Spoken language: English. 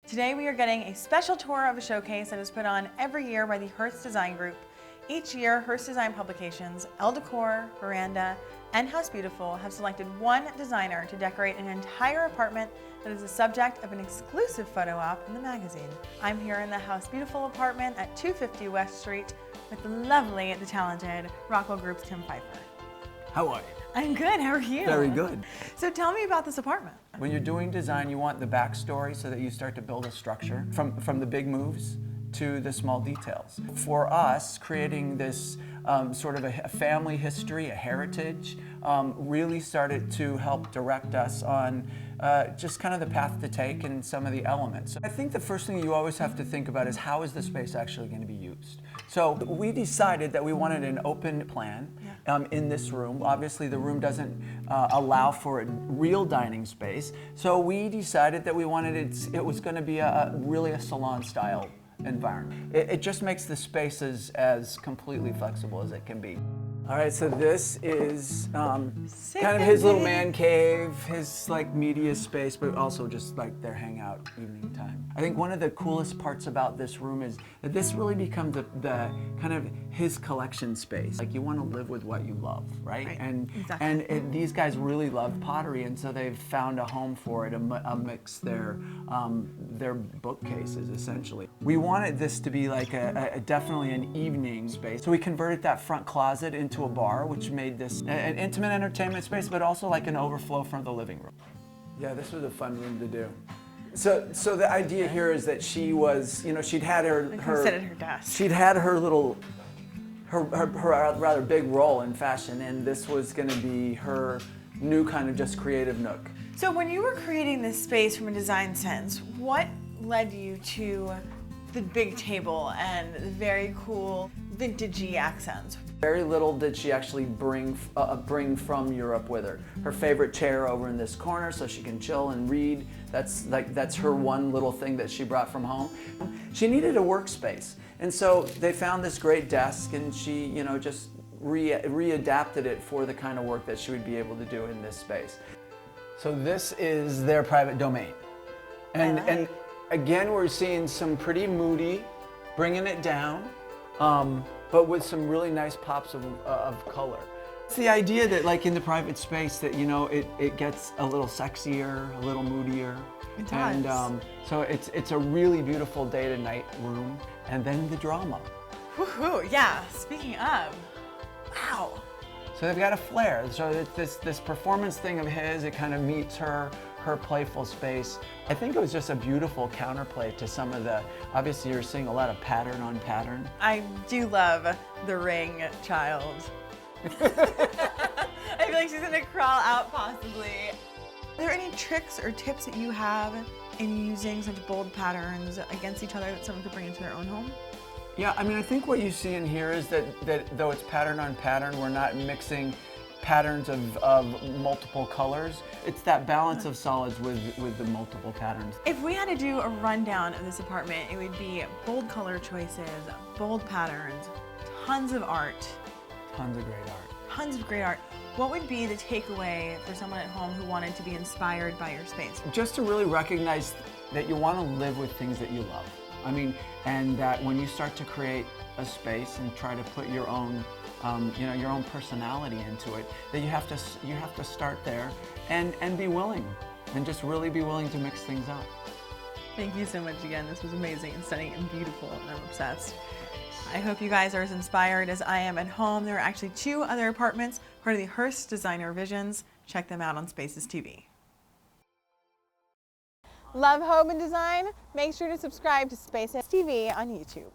Today we are getting a special tour of a showcase that is put on every year by the Hearst Design Group. Each year, Hearst Design Publications, Elle Decor, Veranda, and House Beautiful have selected one designer to decorate an entire apartment that is the subject of an exclusive photo op in the magazine. I'm here in the House Beautiful apartment at 250 West Street with the lovely, the talented Rockwell Group's Tim Pfeiffer. How are you? I'm good, how are you? Very good. So tell me about this apartment. When you're doing design, you want the backstory so that you start to build a structure from the big moves to the small details. For us, creating this sort of a family history, a heritage, really started to help direct us on just kind of the path to take and some of the elements. I think the first thing you always have to think about is how is the space actually going to be used? So we decided that we wanted an open plan in this room. Obviously the room doesn't allow for a real dining space, so we decided that we wanted it was going to be really a salon style environment. It just makes the spaces as completely flexible as it can be. All right, so this is kind of his little man cave, his like media space, but also just like their hangout evening time. I think one of the coolest parts about this room is that this really becomes the kind of his collection space. Like you want to live with what you love, right? And these guys really love pottery, and so they've found a home for it amidst their bookcases essentially. We wanted this to be like definitely an evening space, so we converted that front closet into a bar, which made this an intimate entertainment space, but also like an overflow from the living room. Yeah, this was a fun room to do. So the idea here is that she was, you know, she'd had her sit at her desk. She'd had her little, her rather big role in fashion, and this was going to be her new kind of just creative nook. So when you were creating this space from a design sense, what led you to the big table and the very cool vintagey accents? Very little did she actually bring from Europe with her. Her favorite chair over in this corner so she can chill and read. That's her one little thing that she brought from home. She needed a workspace, and so they found this great desk, and she, you know, just readapted it for the kind of work that she would be able to do in this space. So this is their private domain, and again we're seeing some pretty moody, bringing it down. But with some really nice pops of color. It's the idea that like in the private space that, you know, it gets a little sexier, a little moodier. It does. And so it's a really beautiful day to night room. And then the drama. Woohoo, yeah, speaking of, wow. So they've got a flair. So this performance thing of his, it kind of meets her playful space. I think it was just a beautiful counterplay to some of the, obviously you're seeing a lot of pattern on pattern. I do love the ring child. I feel like she's gonna crawl out possibly. Are there any tricks or tips that you have in using such bold patterns against each other that someone could bring into their own home? Yeah, I mean, I think what you see in here is that though it's pattern on pattern, we're not mixing patterns of multiple colors. It's that balance of solids with the multiple patterns. If we had to do a rundown of this apartment, it would be bold color choices, bold patterns, tons of art. Tons of great art. Tons of great art. What would be the takeaway for someone at home who wanted to be inspired by your space? Just to really recognize that you want to live with things that you love. I mean, and that when you start to create a space and try to put your own you know, your own personality into it, that you have to start there and be willing, and just really be willing to mix things up. Thank you so much again. This was amazing and stunning and beautiful, and I'm obsessed. I hope you guys are as inspired as I am at home. There are actually 2 other apartments, part of the Hearst Designer Visions. Check them out on SpacesTV. Love home and design? Make sure to subscribe to SpacesTV on YouTube.